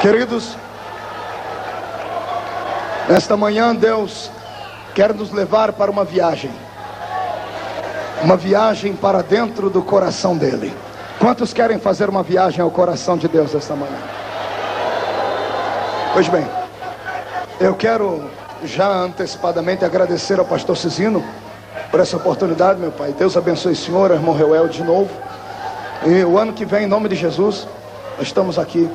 Queridos, nesta manhã Deus quer nos levar para uma viagem para dentro do coração dele. Quantos querem fazer uma viagem ao coração de Deus esta manhã? Pois bem, eu quero já antecipadamente agradecer ao pastor Cizino por essa oportunidade, meu pai. Deus abençoe o senhor, irmão Reuel, de novo. E o ano que vem, em nome de Jesus, nós estamos aqui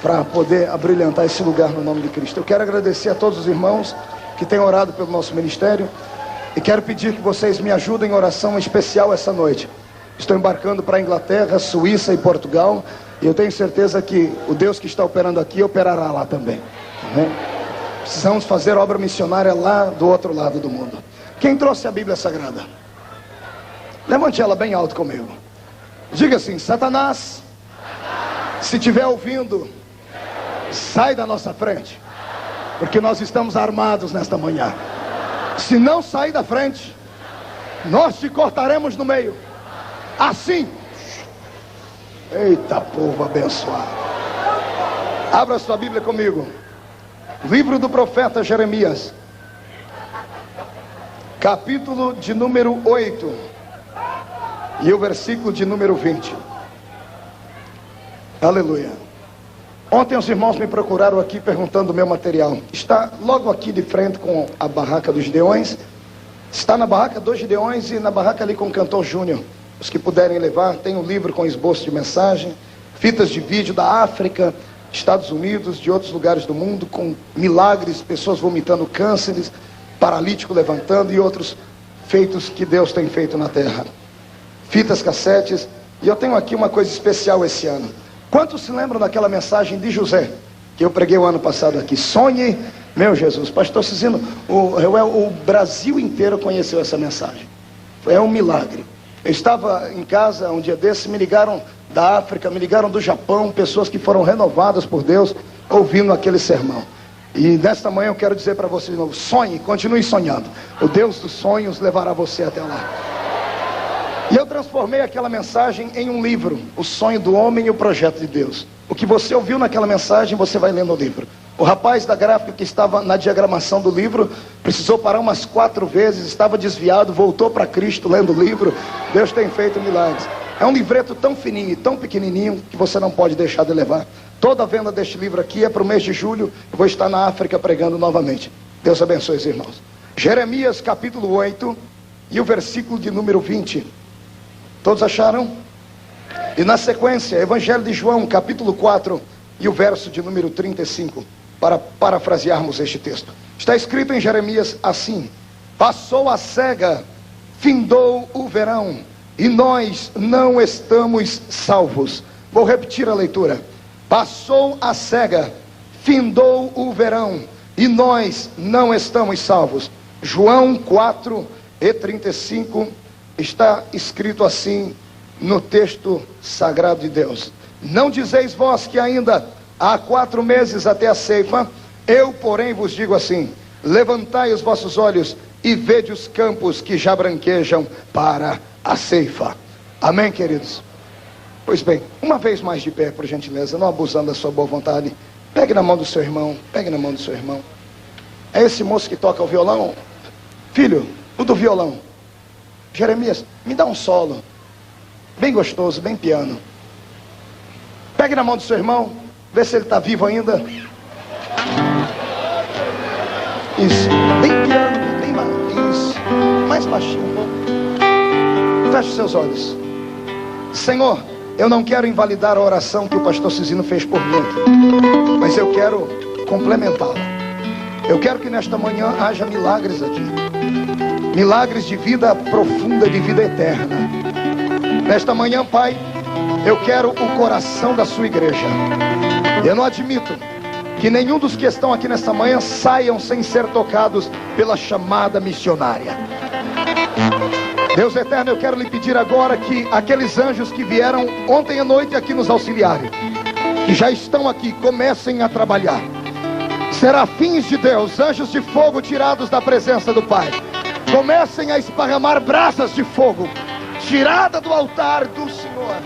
para poder abrilhantar esse lugar no nome de Cristo. Eu quero agradecer a todos os irmãos que têm orado pelo nosso ministério e quero pedir que vocês me ajudem em oração especial essa noite. Estou embarcando para a Inglaterra, Suíça e Portugal, e eu tenho certeza que o Deus que está operando aqui operará lá também. Amém? Precisamos fazer obra missionária lá do outro lado do mundo. Quem trouxe a Bíblia Sagrada? Levante ela bem alto comigo. Diga assim: Satanás, se estiver ouvindo, sai da nossa frente, porque nós estamos armados nesta manhã. Se não sair da frente, nós te cortaremos no meio. Assim. Eita, povo abençoado. Abra sua Bíblia comigo. Livro do profeta Jeremias, capítulo de número 8 e o versículo de número 20. Aleluia. Ontem os irmãos me procuraram aqui perguntando o meu material. Está logo aqui de frente com a barraca dos Gideões. Está na barraca dos Gideões e na barraca ali com o cantor Júnior. Os que puderem levar, tem um livro com esboço de mensagem, fitas de vídeo da África, Estados Unidos, de outros lugares do mundo, com milagres, pessoas vomitando cânceres, paralítico levantando e outros feitos que Deus tem feito na terra. Fitas, cassetes. E eu tenho aqui uma coisa especial esse ano. Quantos se lembram daquela mensagem de José que eu preguei o ano passado aqui? Sonhe, meu Jesus. Pastor Cizino, o Brasil inteiro conheceu essa mensagem. É um milagre. Eu estava em casa um dia desses, me ligaram da África, me ligaram do Japão, pessoas que foram renovadas por Deus ouvindo aquele sermão. E nesta manhã eu quero dizer para você de novo: sonhe, continue sonhando. O Deus dos sonhos levará você até lá. E eu transformei aquela mensagem em um livro, O Sonho do Homem e o Projeto de Deus. O que você ouviu naquela mensagem, você vai lendo o livro. O rapaz da gráfica que estava na diagramação do livro precisou parar umas 4 vezes, estava desviado, voltou para Cristo lendo o livro. Deus tem feito milagres. É um livreto tão fininho e tão pequenininho que você não pode deixar de levar. Toda a venda deste livro aqui é para o mês de julho. Eu vou estar na África pregando novamente. Deus abençoe os irmãos. Jeremias capítulo 8 e o versículo de número 20. Todos acharam? E na sequência, Evangelho de João, capítulo 4 e o verso de número 35, para parafrasearmos este texto. Está escrito em Jeremias assim: passou a cega, findou o verão, e nós não estamos salvos. Vou repetir a leitura. Passou a cega, findou o verão, e nós não estamos salvos. João 4 e 35. Está escrito assim no texto sagrado de Deus: não dizeis vós que ainda há 4 meses até a ceifa? Eu, porém, vos digo assim: levantai os vossos olhos e vede os campos que já branquejam para a ceifa. Amém, queridos? Pois bem, uma vez mais de pé, por gentileza, não abusando da sua boa vontade. Pegue na mão do seu irmão, pegue na mão do seu irmão. É esse moço que toca o violão? Filho, o do violão. Jeremias, me dá um solo bem gostoso, bem piano. Pegue na mão do seu irmão, vê se ele está vivo ainda. Isso, bem piano, bem mal. Isso, mais baixinho um pouco. Feche os seus olhos. Senhor, eu não quero invalidar a oração que o pastor Cizino fez por mim aqui, mas eu quero complementá-la. Eu quero que nesta manhã haja milagres aqui. Milagres de vida profunda, de vida eterna. Nesta manhã, Pai, eu quero o coração da sua igreja. Eu não admito que nenhum dos que estão aqui nesta manhã saiam sem ser tocados pela chamada missionária. Deus eterno, eu quero lhe pedir agora que aqueles anjos que vieram ontem à noite aqui nos auxiliarem, que já estão aqui, comecem a trabalhar. Serafins de Deus, anjos de fogo tirados da presença do Pai, comecem a esparramar brasas de fogo, tirada do altar do Senhor.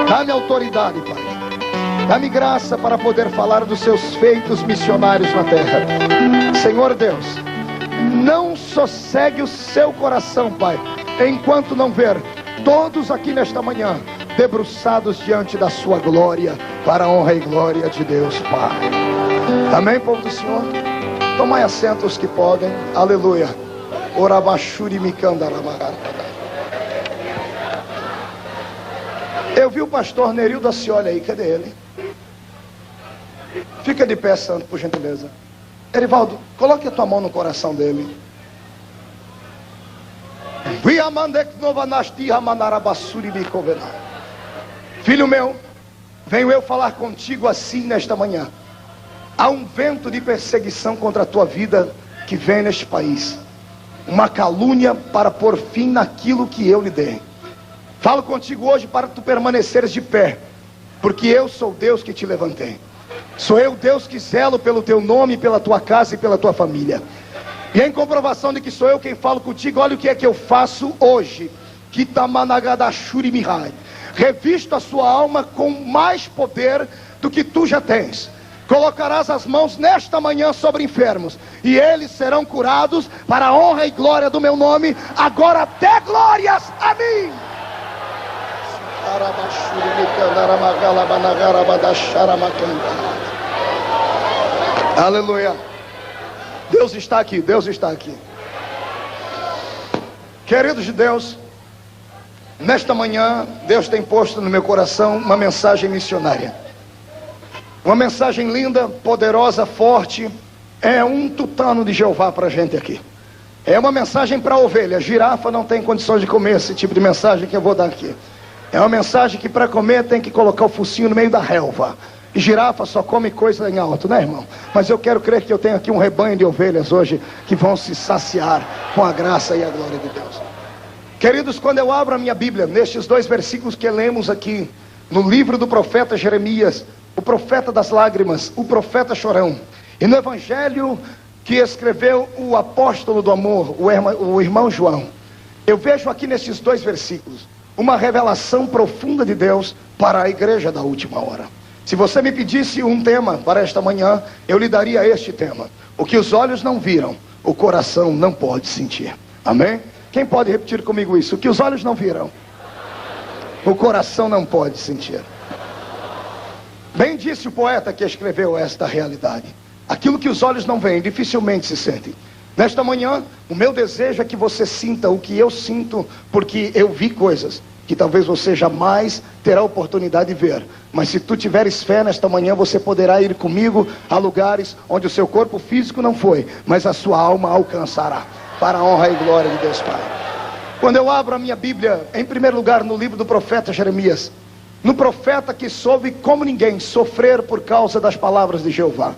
Dá-me autoridade, Pai. Dá-me graça para poder falar dos seus feitos missionários na terra. Senhor Deus, não sossegue o seu coração, Pai, enquanto não ver todos aqui nesta manhã debruçados diante da sua glória, para a honra e glória de Deus, Pai. Amém, povo do Senhor? Tomai assento os que podem. Aleluia. Eu vi o pastor Nerildo Acioli aí. Cadê ele? Fica de pé, santo, por gentileza. Erivaldo, coloque a tua mão no coração dele. Filho meu, venho eu falar contigo assim nesta manhã. Há um vento de perseguição contra a tua vida que vem neste país. Uma calúnia para pôr fim naquilo que eu lhe dei. Falo contigo hoje para tu permaneceres de pé, porque eu sou Deus que te levantei. Sou eu, Deus, que zelo pelo teu nome, pela tua casa e pela tua família. E em comprovação de que sou eu quem falo contigo, olha o que é que eu faço hoje. Revisto a sua alma com mais poder do que tu já tens. Colocarás as mãos nesta manhã sobre enfermos, e eles serão curados para a honra e glória do meu nome. Agora dê glórias a mim. Aleluia. Deus está aqui, Deus está aqui. Queridos de Deus, nesta manhã Deus tem posto no meu coração uma mensagem missionária. Uma mensagem linda, poderosa, forte. É um tutano de Jeová para a gente aqui. É uma mensagem para a ovelha. A girafa não tem condições de comer esse tipo de mensagem que eu vou dar aqui. É uma mensagem que para comer tem que colocar o focinho no meio da relva. E girafa só come coisa em alto, né, irmão? Mas eu quero crer que eu tenho aqui um rebanho de ovelhas hoje que vão se saciar com a graça e a glória de Deus. Queridos, quando eu abro a minha Bíblia, nestes 2 versículos que lemos aqui, no livro do profeta Jeremias, o profeta das lágrimas, o profeta chorão, e no evangelho que escreveu o apóstolo do amor, o irmão João, eu vejo aqui nesses 2 versículos uma revelação profunda de Deus para a igreja da última hora. Se você me pedisse um tema para esta manhã, eu lhe daria este tema: o que os olhos não viram, o coração não pode sentir. Amém? Quem pode repetir comigo isso? O que os olhos não viram, o coração não pode sentir. Bem disse o poeta que escreveu esta realidade: aquilo que os olhos não veem, dificilmente se sentem. Nesta manhã, o meu desejo é que você sinta o que eu sinto, porque eu vi coisas que talvez você jamais terá oportunidade de ver. Mas se tu tiveres fé nesta manhã, você poderá ir comigo a lugares onde o seu corpo físico não foi, mas a sua alma alcançará, para a honra e glória de Deus Pai. Quando eu abro a minha Bíblia, em primeiro lugar no livro do profeta Jeremias, no profeta que soube como ninguém sofrer por causa das palavras de Jeová.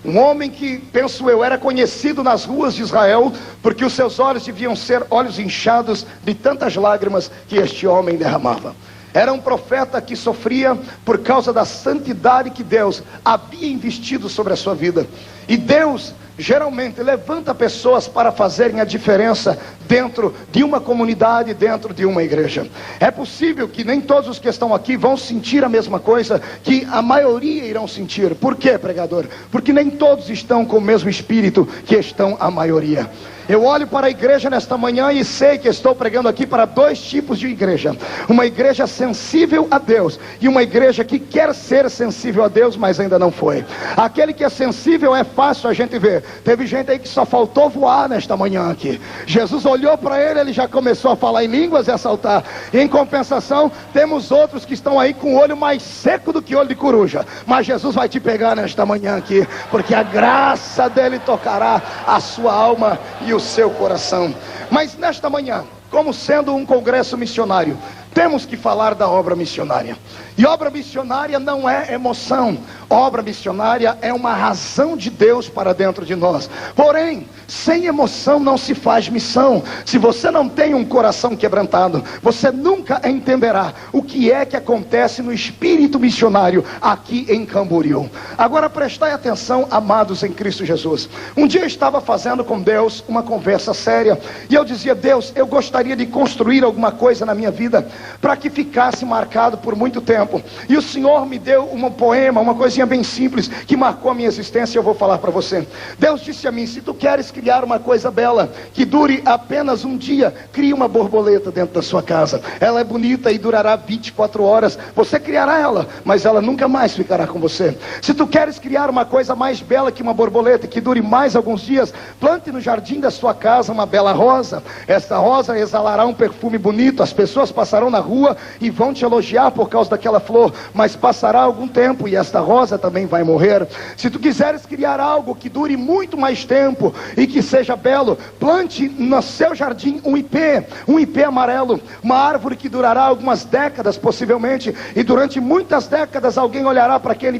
Um homem que, penso eu, era conhecido nas ruas de Israel, porque os seus olhos deviam ser olhos inchados de tantas lágrimas que este homem derramava. Era um profeta que sofria por causa da santidade que Deus havia investido sobre a sua vida. E Deus geralmente levanta pessoas para fazerem a diferença dentro de uma comunidade, dentro de uma igreja. É possível que nem todos os que estão aqui vão sentir a mesma coisa que a maioria irão sentir. Por quê, pregador? Porque nem todos estão com o mesmo espírito que estão a maioria. Eu olho para a igreja nesta manhã e sei que estou pregando aqui para 2 tipos de igreja. Uma igreja sensível a Deus e uma igreja que quer ser sensível a Deus, mas ainda não foi. Aquele que é sensível é fácil a gente ver. Teve gente aí que só faltou voar nesta manhã aqui. Jesus olhou para ele, ele já começou a falar em línguas e a saltar. Em compensação, temos outros que estão aí com o olho mais seco do que olho de coruja. Mas Jesus vai te pegar nesta manhã aqui, porque a graça dele tocará a sua alma e o seu coração. Mas nesta manhã, como sendo um congresso missionário, temos que falar da obra missionária. E obra missionária não é emoção. Obra missionária é uma razão de Deus para dentro de nós. Porém, sem emoção não se faz missão. Se você não tem um coração quebrantado, você nunca entenderá o que é que acontece no espírito missionário aqui em Camboriú. Agora prestai atenção, amados em Cristo Jesus. Um dia eu estava fazendo com Deus uma conversa séria, e eu dizia: Deus, eu gostaria de construir alguma coisa na minha vida para que ficasse marcado por muito tempo. E o Senhor me deu um poema, uma coisinha bem simples, que marcou a minha existência. Eu vou falar para você. Deus disse a mim: se tu queres criar uma coisa bela, que dure apenas um dia, crie uma borboleta dentro da sua casa. Ela é bonita e durará 24 horas. Você criará ela, mas ela nunca mais ficará com você. Se tu queres criar uma coisa mais bela que uma borboleta, que dure mais alguns dias, plante no jardim da sua casa uma bela rosa. Esta rosa exalará um perfume bonito. As pessoas passarão na rua e vão te elogiar por causa daquela flor, mas passará algum tempo e esta rosa também vai morrer. Se tu quiseres criar algo que dure muito mais tempo e que seja belo, plante no seu jardim um ipê amarelo, uma árvore que durará algumas décadas possivelmente, e durante muitas décadas alguém olhará para aquele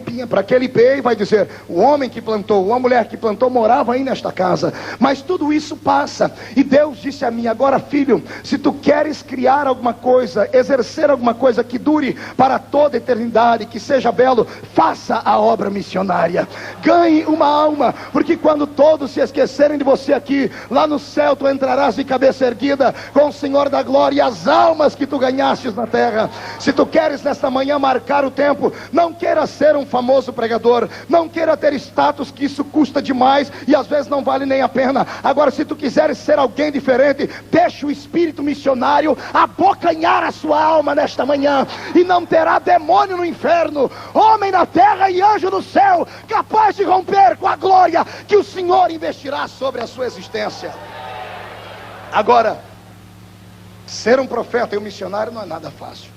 ipê e vai dizer: o homem que plantou, ou a mulher que plantou morava aí nesta casa. Mas tudo isso passa, e Deus disse a mim: agora, filho, se tu queres criar alguma coisa, exercer alguma coisa que dure para toda a eternidade, que seja belo, faça a obra missionária. Ganhe uma alma, porque quando todos se esquecerem de você aqui, lá no céu tu entrarás de cabeça erguida com o Senhor da glória e as almas que tu ganhastes na terra. Se tu queres nesta manhã marcar o tempo, não queira ser um famoso pregador, não queira ter status, que isso custa demais e às vezes não vale nem a pena. Agora, se tu quiseres ser alguém diferente, deixa o espírito missionário abocanhar a sua alma nesta manhã, e não terá demônio no inferno, homem na terra e anjo no céu capaz de romper com a glória que o Senhor investirá sobre a sua existência. Agora, ser um profeta e um missionário não é nada fácil.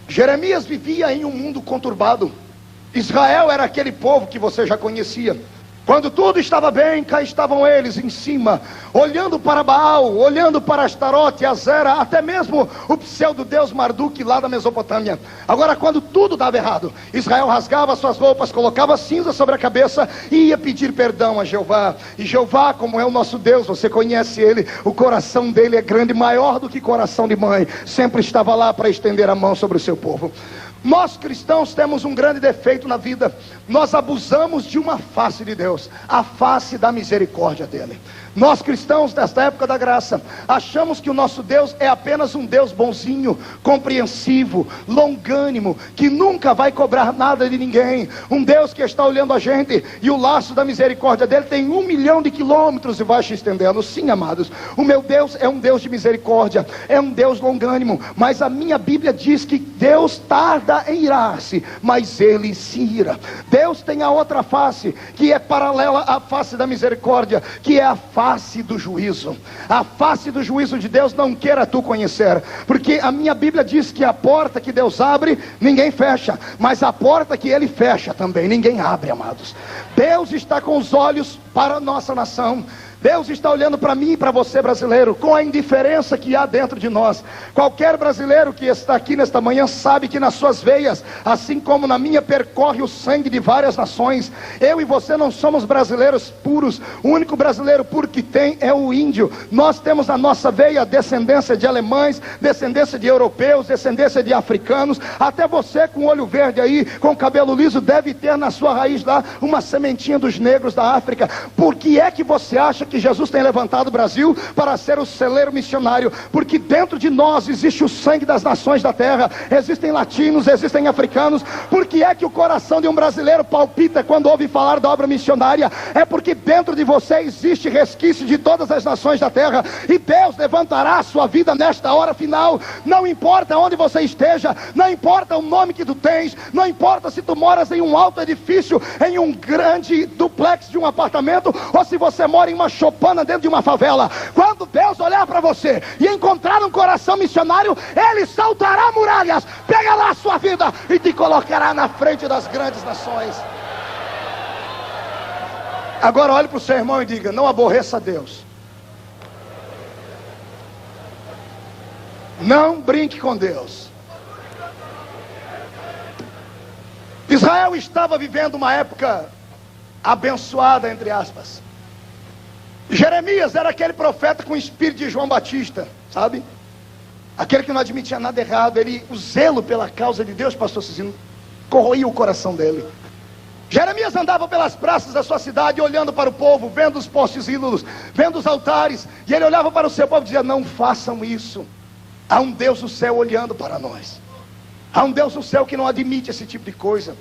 Jeremias vivia em um mundo conturbado. Israel era aquele povo que você já conhecia. Quando tudo estava bem, cá estavam eles em cima, olhando para Baal, olhando para Astarote, Azera, até mesmo o pseudo-deus Marduk lá da Mesopotâmia. Agora, quando tudo dava errado, Israel rasgava suas roupas, colocava cinza sobre a cabeça e ia pedir perdão a Jeová. E Jeová, como é o nosso Deus, você conhece ele, o coração dele é grande, maior do que coração de mãe, sempre estava lá para estender a mão sobre o seu povo. Nós cristãos temos um grande defeito na vida: nós abusamos de uma face de Deus, a face da misericórdia dele. Nós cristãos desta época da graça achamos que o nosso Deus é apenas um Deus bonzinho, compreensivo, longânimo, que nunca vai cobrar nada de ninguém, um Deus que está olhando a gente, e o laço da misericórdia dele tem 1 milhão de quilômetros e vai se estendendo. Sim, amados, o meu Deus é um Deus de misericórdia, é um Deus longânimo, mas a minha Bíblia diz que Deus tarda em irar-se, mas ele se ira. Deus tem a outra face, que é paralela à face da misericórdia, que é a face do juízo. A face do juízo de Deus não queira tu conhecer, porque a minha Bíblia diz que a porta que Deus abre, ninguém fecha, mas a porta que ele fecha também, ninguém abre, amados. Deus está com os olhos para a nossa nação. Deus está olhando para mim e para você, brasileiro, com a indiferença que há dentro de nós. Qualquer brasileiro que está aqui nesta manhã sabe que nas suas veias, assim como na minha, percorre o sangue de várias nações. Eu e você não somos brasileiros puros. O único brasileiro puro que tem é o índio. Nós temos na nossa veia descendência de alemães, descendência de europeus, descendência de africanos. Até você com olho verde aí, com cabelo liso, deve ter na sua raiz lá uma sementinha dos negros da África. Por que é que você acha que Jesus tem levantado o Brasil para ser o celeiro missionário? Porque dentro de nós existe o sangue das nações da terra. Existem latinos, existem africanos. Por que é que o coração de um brasileiro palpita quando ouve falar da obra missionária? É porque dentro de você existe resquício de todas as nações da terra, e Deus levantará a sua vida nesta hora final. Não importa onde você esteja, não importa o nome que tu tens, não importa se tu moras em um alto edifício, em um grande duplex de um apartamento, ou se você mora em uma chopana dentro de uma favela. Quando Deus olhar para você e encontrar um coração missionário, ele saltará muralhas, pegará a sua vida e te colocará na frente das grandes nações. Agora olhe para o seu irmão e diga: não aborreça Deus, não brinque com Deus. Israel estava vivendo uma época abençoada, entre aspas. Jeremias era aquele profeta com o espírito de João Batista, sabe? Aquele que não admitia nada errado. O zelo pela causa de Deus, pastor Cicino, corroía o coração dele. Jeremias andava pelas praças da sua cidade, olhando para o povo, vendo os postes ídolos, vendo os altares, e ele olhava para o seu povo e dizia: não façam isso. Há um Deus do céu olhando para nós. Há um Deus do céu que não admite esse tipo de coisa.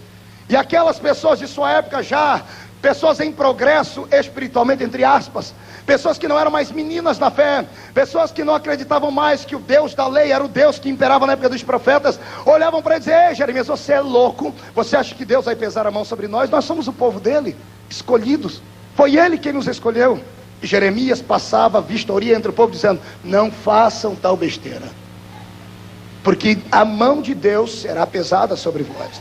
E aquelas pessoas de sua época já, pessoas em progresso espiritualmente, entre aspas, pessoas que não eram mais meninas na fé, pessoas que não acreditavam mais que o Deus da lei era o Deus que imperava na época dos profetas, olhavam para ele e diziam: ei, Jeremias, você é louco? Você acha que Deus vai pesar a mão sobre nós? Nós somos o povo dele, escolhidos. Foi ele quem nos escolheu. E Jeremias passava vistoria entre o povo dizendo: não façam tal besteira, porque a mão de Deus será pesada sobre vós.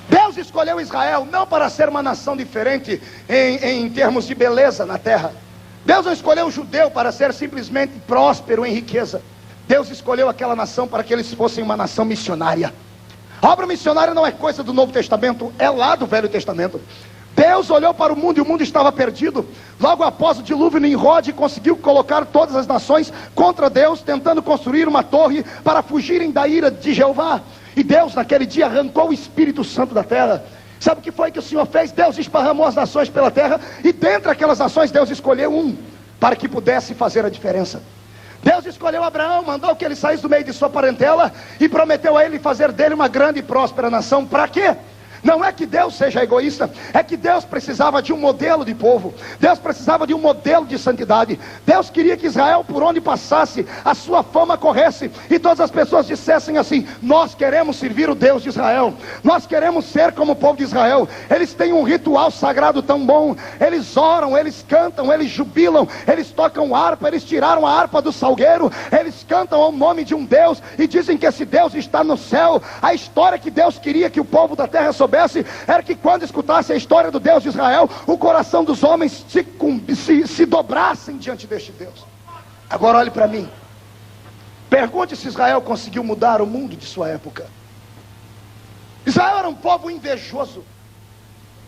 Deus escolheu Israel não para ser uma nação diferente em termos de beleza na terra. Deus não escolheu o judeu para ser simplesmente próspero em riqueza. Deus escolheu aquela nação para que eles fossem uma nação missionária. A obra missionária não é coisa do Novo Testamento, é lá do Velho Testamento. Deus olhou para o mundo e o mundo estava perdido. Logo após o dilúvio, Nimrod conseguiu colocar todas as nações contra Deus, tentando construir uma torre para fugirem da ira de Jeová. E Deus naquele dia arrancou o Espírito Santo da terra. Sabe o que foi que o Senhor fez? Deus esparramou as nações pela terra, e dentre aquelas nações Deus escolheu um para que pudesse fazer a diferença. Deus escolheu Abraão, mandou que ele saísse do meio de sua parentela e prometeu a ele fazer dele uma grande e próspera nação. Para quê? Não é que Deus seja egoísta, é que Deus precisava de um modelo de povo. Deus precisava de um modelo de santidade. Deus queria que Israel, por onde passasse, a sua fama corresse, e todas as pessoas dissessem assim: nós queremos servir o Deus de Israel, nós queremos ser como o povo de Israel. Eles têm um ritual sagrado tão bom, eles oram, eles cantam, eles jubilam, eles tocam harpa, eles tiraram a harpa do salgueiro, eles cantam ao nome de um Deus, e dizem que esse Deus está no céu. A história que Deus queria que o povo da terra soubesse era que quando escutasse a história do Deus de Israel, o coração dos homens se dobrassem diante deste Deus. Agora olhe para mim, pergunte se Israel conseguiu mudar o mundo de sua época. Israel era um povo invejoso,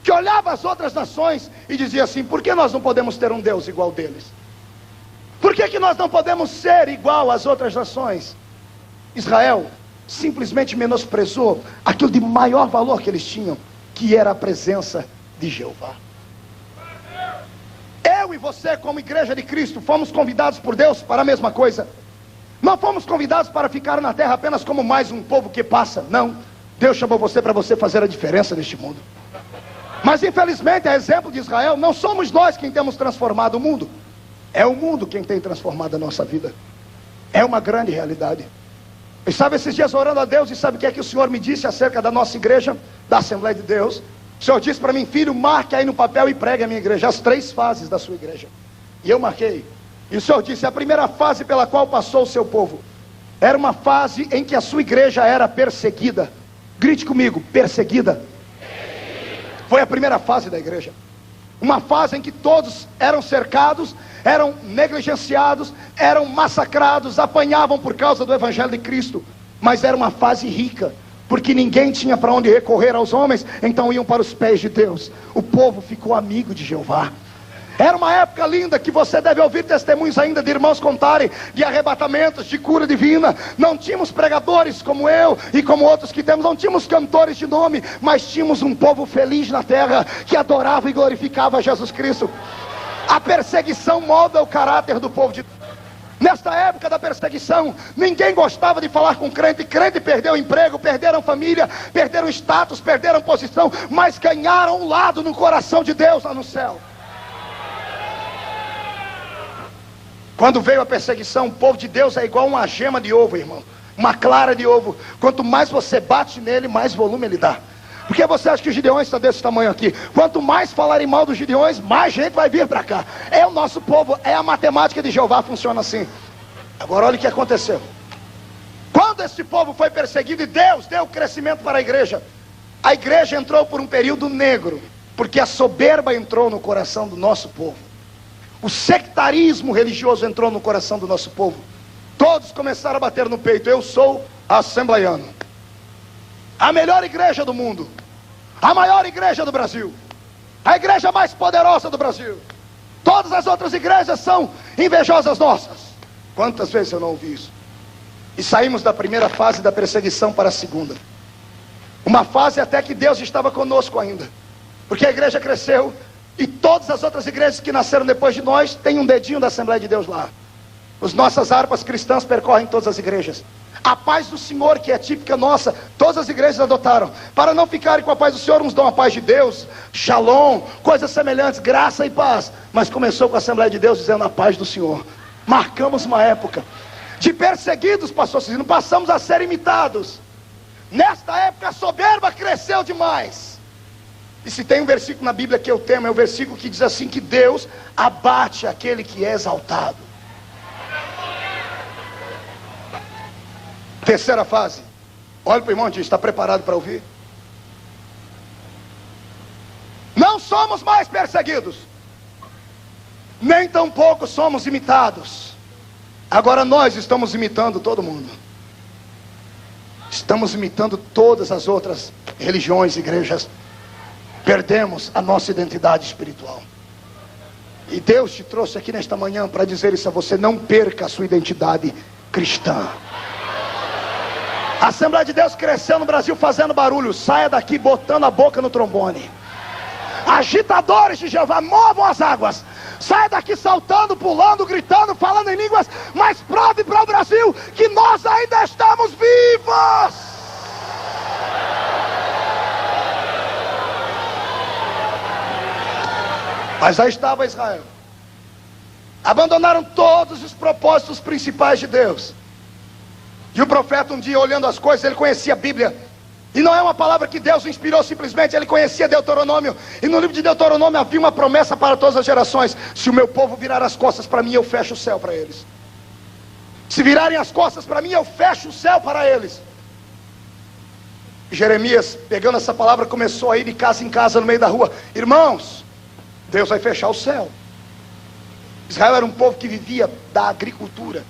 que olhava as outras nações e dizia assim: por que nós não podemos ter um Deus igual deles? Por que nós não podemos ser igual às outras nações? Israel simplesmente menosprezou aquilo de maior valor que eles tinham, que era a presença de Jeová. Eu e você, como igreja de Cristo, fomos convidados por Deus para a mesma coisa. Não fomos convidados para ficar na terra apenas como mais um povo que passa. Não, Deus chamou você para você fazer a diferença neste mundo. Mas infelizmente, a exemplo de Israel, não somos nós quem temos transformado o mundo, é o mundo quem tem transformado a nossa vida. É uma grande realidade. E sabe, esses dias orando a Deus, e sabe o que é que o Senhor me disse acerca da nossa igreja, da Assembleia de Deus? O Senhor disse para mim: filho, marque aí no papel e pregue a minha igreja, as 3 fases da sua igreja. E eu marquei. E o Senhor disse: a primeira fase pela qual passou o seu povo era uma fase em que a sua igreja era perseguida. Grite comigo: perseguida. Foi a primeira fase da igreja. Uma fase em que todos eram cercados, eram negligenciados, eram massacrados, apanhavam por causa do Evangelho de Cristo. Mas era uma fase rica, porque ninguém tinha para onde recorrer aos homens, então iam para os pés de Deus. O povo ficou amigo de Jeová. Era uma época linda, que você deve ouvir testemunhos ainda de irmãos contarem de arrebatamentos, de cura divina. Não tínhamos pregadores como eu e como outros que temos, não tínhamos cantores de nome, mas tínhamos um povo feliz na terra, que adorava e glorificava Jesus Cristo. A perseguição molda o caráter do povo de Deus. Nesta época da perseguição, ninguém gostava de falar com crente. Crente perdeu emprego, perderam família, perderam status, perderam posição, mas ganharam um lado no coração de Deus lá no céu. Quando veio a perseguição, o povo de Deus é igual uma gema de ovo, irmão, uma clara de ovo. Quanto mais você bate nele, mais volume ele dá. Por que você acha que os gideões estão desse tamanho aqui? Quanto mais falarem mal dos gideões, mais gente vai vir para cá. É o nosso povo, é a matemática de Jeová, funciona assim. Agora olha o que aconteceu. Quando esse povo foi perseguido e Deus deu crescimento para a igreja entrou por um período negro, porque a soberba entrou no coração do nosso povo. O sectarismo religioso entrou no coração do nosso povo. Todos começaram a bater no peito: eu sou assembleiano, a melhor igreja do mundo. A maior igreja do Brasil, a igreja mais poderosa do Brasil. Todas as outras igrejas são invejosas nossas. Quantas vezes eu não ouvi isso? E saímos da primeira fase da perseguição para a segunda. Uma fase até que Deus estava conosco ainda, porque a igreja cresceu e todas as outras igrejas que nasceram depois de nós têm um dedinho da Assembleia de Deus lá. As nossas harpas cristãs percorrem todas as igrejas. A paz do Senhor, que é típica nossa, todas as igrejas adotaram. Para não ficarem com a paz do Senhor, uns dão a paz de Deus, shalom, coisas semelhantes, graça e paz. Mas começou com a Assembleia de Deus dizendo a paz do Senhor. Marcamos uma época de perseguidos, pastor Cicino, passamos a ser imitados. Nesta época a soberba cresceu demais. E se tem um versículo na Bíblia que eu temo, é o versículo que diz assim, que Deus abate aquele que é exaltado. Terceira fase. Olha para o irmão e diz, está preparado para ouvir? Não somos mais perseguidos, nem tampouco somos imitados. Agora nós estamos imitando todo mundo. Estamos imitando todas as outras religiões, igrejas. Perdemos a nossa identidade espiritual. E Deus te trouxe aqui nesta manhã para dizer isso a você. Não perca a sua identidade cristã. A Assembleia de Deus cresceu no Brasil fazendo barulho. Saia daqui botando a boca no trombone. Agitadores de Jeová, movam as águas. Saia daqui saltando, pulando, gritando, falando em línguas. Mas prove para o Brasil que nós ainda estamos vivos. Mas aí estava Israel. Abandonaram todos os propósitos principais de Deus. E o profeta um dia olhando as coisas, ele conhecia a Bíblia. E não é uma palavra que Deus o inspirou simplesmente, ele conhecia Deuteronômio. E no livro de Deuteronômio havia uma promessa para todas as gerações. Se o meu povo virar as costas para mim, eu fecho o céu para eles. Se virarem as costas para mim, eu fecho o céu para eles. E Jeremias, pegando essa palavra, começou a ir de casa em casa no meio da rua. Irmãos, Deus vai fechar o céu. Israel era um povo que vivia da agricultura.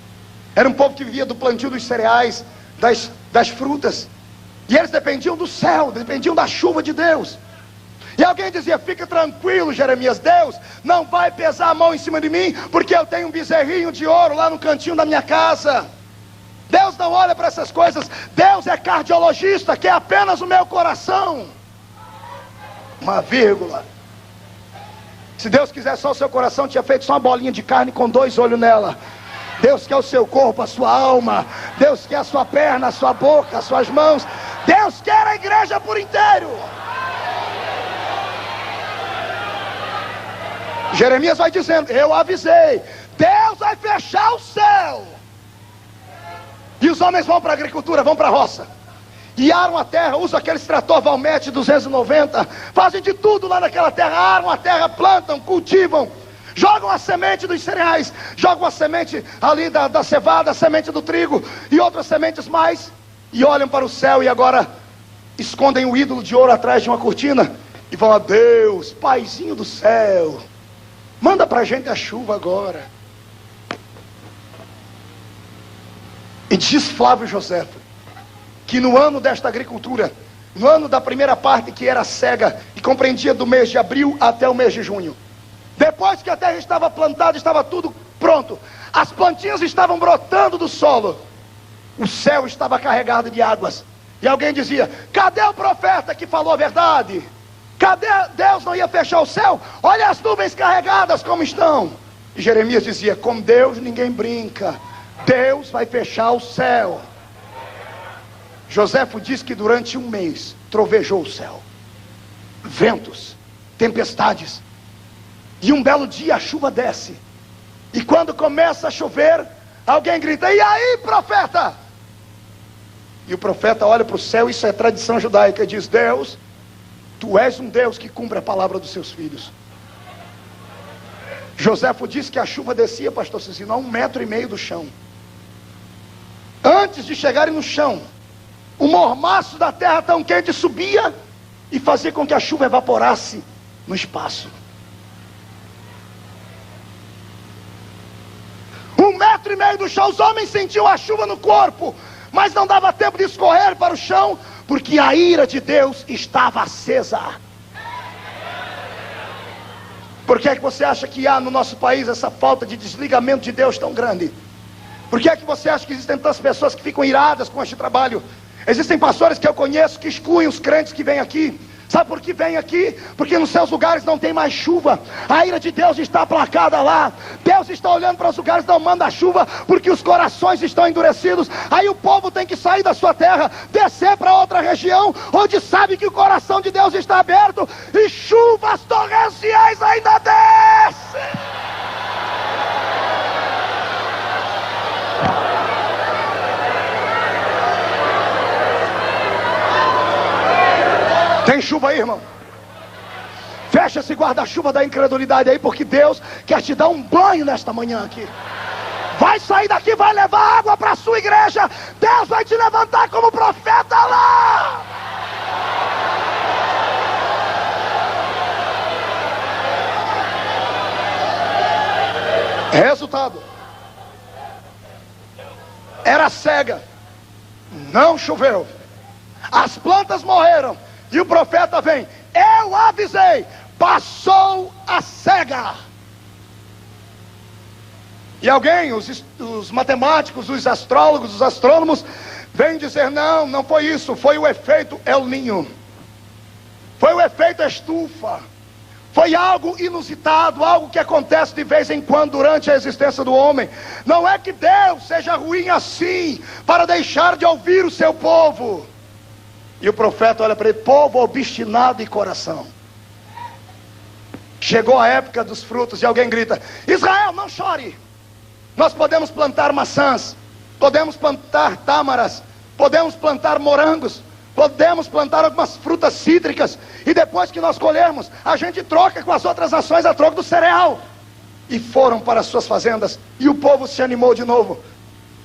Era um povo que vivia do plantio dos cereais, das frutas. E eles dependiam do céu, dependiam da chuva de Deus. E alguém dizia, fica tranquilo Jeremias, Deus não vai pesar a mão em cima de mim, porque eu tenho um bezerrinho de ouro lá no cantinho da minha casa. Deus não olha para essas coisas. Deus é cardiologista, quer apenas o meu coração. Uma vírgula. Se Deus quiser só o seu coração, tinha feito só uma bolinha de carne com 2 olhos nela. Deus quer o seu corpo, a sua alma. Deus quer a sua perna, a sua boca, as suas mãos. Deus quer a igreja por inteiro. Jeremias vai dizendo, eu avisei, Deus vai fechar o céu. E os homens vão para a agricultura, vão para a roça. E aram a terra, usam aquele trator Valmete 290. Fazem de tudo lá naquela terra. Aram a terra, plantam, cultivam. Jogam a semente dos cereais, jogam a semente ali da cevada, a semente do trigo e outras sementes mais, e olham para o céu e agora escondem o ídolo de ouro atrás de uma cortina e vão a Deus, Paizinho do céu, manda para a gente a chuva agora. E diz Flávio Joséfo que no ano desta agricultura, no ano da primeira parte que era cega e compreendia do mês de abril até o mês de junho, depois que a terra estava plantada, estava tudo pronto, as plantinhas estavam brotando do solo, o céu estava carregado de águas. E alguém dizia, cadê o profeta que falou a verdade? Cadê Deus não ia fechar o céu? Olha as nuvens carregadas como estão. E Jeremias dizia, com Deus ninguém brinca, Deus vai fechar o céu. Joséfo diz que durante 1 mês trovejou o céu, ventos, tempestades. E um belo dia a chuva desce. E quando começa a chover, alguém grita, e aí profeta? E o profeta olha para o céu, isso é tradição judaica, e diz, Deus, tu és um Deus que cumpre a palavra dos seus filhos. Joséfo diz que a chuva descia, pastor Cicino, a 1,5 metro do chão. Antes de chegarem no chão, o mormaço da terra tão quente subia e fazia com que a chuva evaporasse no espaço. 1,5 metro do chão, os homens sentiam a chuva no corpo, mas não dava tempo de escorrer para o chão, Porque a ira de Deus estava acesa. Por que é que você acha que há no nosso país essa falta de desligamento de Deus tão grande? Por que é que você acha que existem tantas pessoas que ficam iradas com este trabalho? Existem pastores que eu conheço que excluem os crentes que vêm aqui. Sabe por que vem aqui? Porque nos seus lugares não tem mais chuva. A ira de Deus está aplacada lá. Deus está olhando para os lugares, não manda chuva, porque os corações estão endurecidos. Aí o povo tem que sair da sua terra, descer para outra região, onde sabe que o coração de Deus está aberto, e chuvas torrenciais ainda descem. Tem chuva aí, irmão? Fecha esse guarda-chuva da incredulidade aí, porque Deus quer te dar um banho nesta manhã aqui. Vai sair daqui, vai levar água para a sua igreja. Deus vai te levantar como profeta lá. Resultado: era cega, não choveu, as plantas morreram. E o profeta vem: eu avisei, passou a cega. E alguém, os matemáticos, os astrólogos, os astrônomos, vêm dizer: não, não foi isso, foi o efeito El Niño, foi o efeito estufa, foi algo inusitado, algo que acontece de vez em quando durante a existência do homem. Não é que Deus seja ruim assim, para deixar de ouvir o seu povo. E o profeta olha para ele: povo obstinado de coração. Chegou a época dos frutos e alguém grita: Israel, não chore. Nós podemos plantar maçãs, podemos plantar tâmaras, podemos plantar morangos, podemos plantar algumas frutas cítricas, e depois que nós colhermos, a gente troca com as outras nações a troca do cereal. E foram para as suas fazendas, e o povo se animou de novo.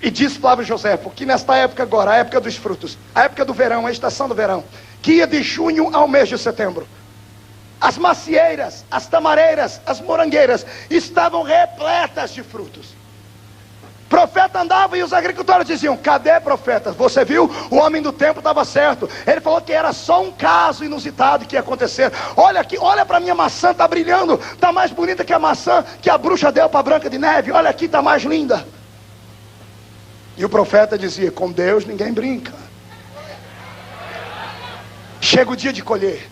E diz Flávio Joséfo que nesta época agora, a época dos frutos, a época do verão, a estação do verão, que ia de junho ao mês de setembro, as macieiras, as tamareiras, as morangueiras estavam repletas de frutos. O profeta andava e os agricultores diziam: cadê, profeta? Você viu? O homem do tempo estava certo. Ele falou que era só um caso inusitado que ia acontecer. Olha aqui, olha para a minha maçã, está brilhando, está mais bonita que a maçã que a bruxa deu para a Branca de Neve. Olha aqui, está mais linda. E o profeta dizia: com Deus ninguém brinca. Chega o dia de colher.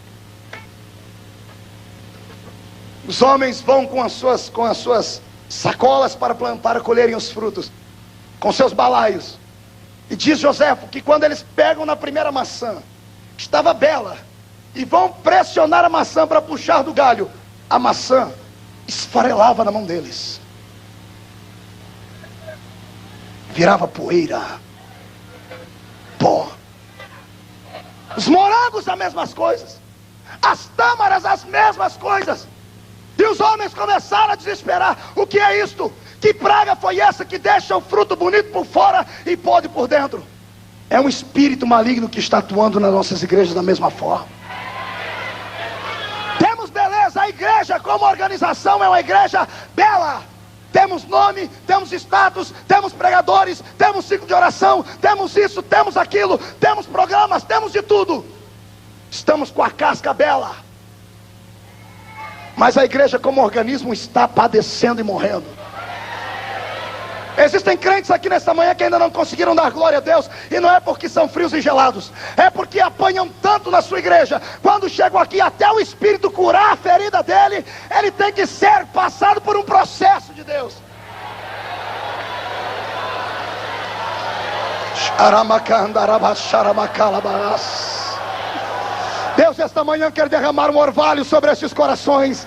Os homens vão com as suas sacolas para colherem os frutos, com seus balaios. E diz Joséfo que quando eles pegam na primeira maçã, estava bela, e vão pressionar a maçã para puxar do galho, a maçã esfarelava na mão deles, virava poeira, pó. Os morangos as mesmas coisas, as tâmaras as mesmas coisas. E os homens começaram a desesperar: o que é isto? Que praga foi essa que deixa o fruto bonito por fora e podre por dentro? É um espírito maligno que está atuando nas nossas igrejas da mesma forma. Temos beleza, a igreja como organização é uma igreja bela. Temos nome, temos status, temos pregadores, temos ciclo de oração, temos isso, temos aquilo, temos programas, temos de tudo. Estamos com a casca bela, mas a igreja como organismo está padecendo e morrendo. Existem crentes aqui nesta manhã que ainda não conseguiram dar glória a Deus, e não é porque são frios e gelados, é porque apanham tanto na sua igreja. Quando chegam aqui, até o Espírito curar a ferida dele, ele tem que ser passado por um processo de Deus. Deus esta manhã quer derramar um orvalho sobre esses corações.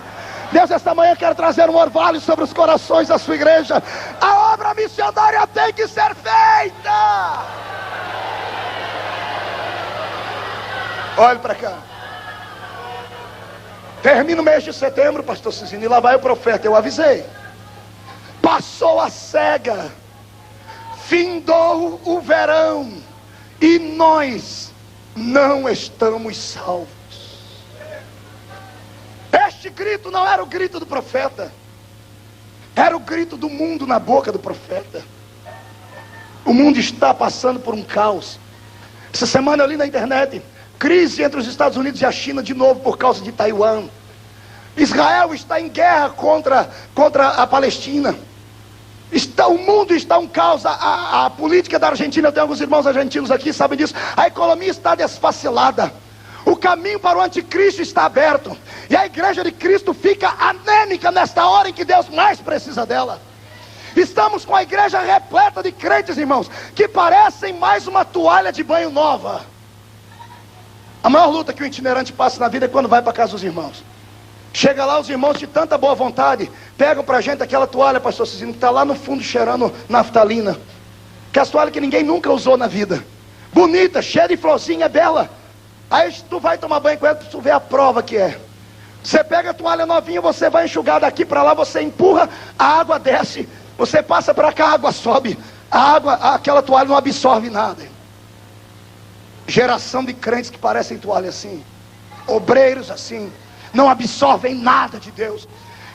Deus esta manhã quer trazer um orvalho sobre os corações da sua igreja. A obra missionária tem que ser feita. Olhe para cá. Termina o mês de setembro, pastor Cizino, e lá vai o profeta: eu avisei. Passou a cega, findou o verão, e nós não estamos salvos. Este grito não era o grito do profeta, era o grito do mundo na boca do profeta. O mundo está passando por um caos. Essa semana eu li na internet, crise entre os Estados Unidos e a China de novo por causa de Taiwan. Israel está em guerra contra a Palestina. O mundo está um caos. A política da Argentina, eu tenho alguns irmãos argentinos aqui, sabem disso. A economia está desfacelada. O caminho para o anticristo está aberto. E a igreja de Cristo fica anêmica nesta hora em que Deus mais precisa dela. Estamos com a igreja repleta de crentes, irmãos, que parecem mais uma toalha de banho nova. A maior luta que o itinerante passa na vida é quando vai para casa dos irmãos. Chega lá, os irmãos de tanta boa vontade pegam pra gente aquela toalha, pastor Cizinho, que está lá no fundo cheirando naftalina, que é a toalha que ninguém nunca usou na vida. Bonita, cheia de florzinha, é bela. Aí tu vai tomar banho com ela, tu vê a prova que é. Você pega a toalha novinha, você vai enxugar daqui para lá, você empurra, a água desce. Você passa para cá, a água sobe. A água, aquela toalha não absorve nada. Geração de crentes que parecem toalha assim. Obreiros assim. Não absorvem nada de Deus.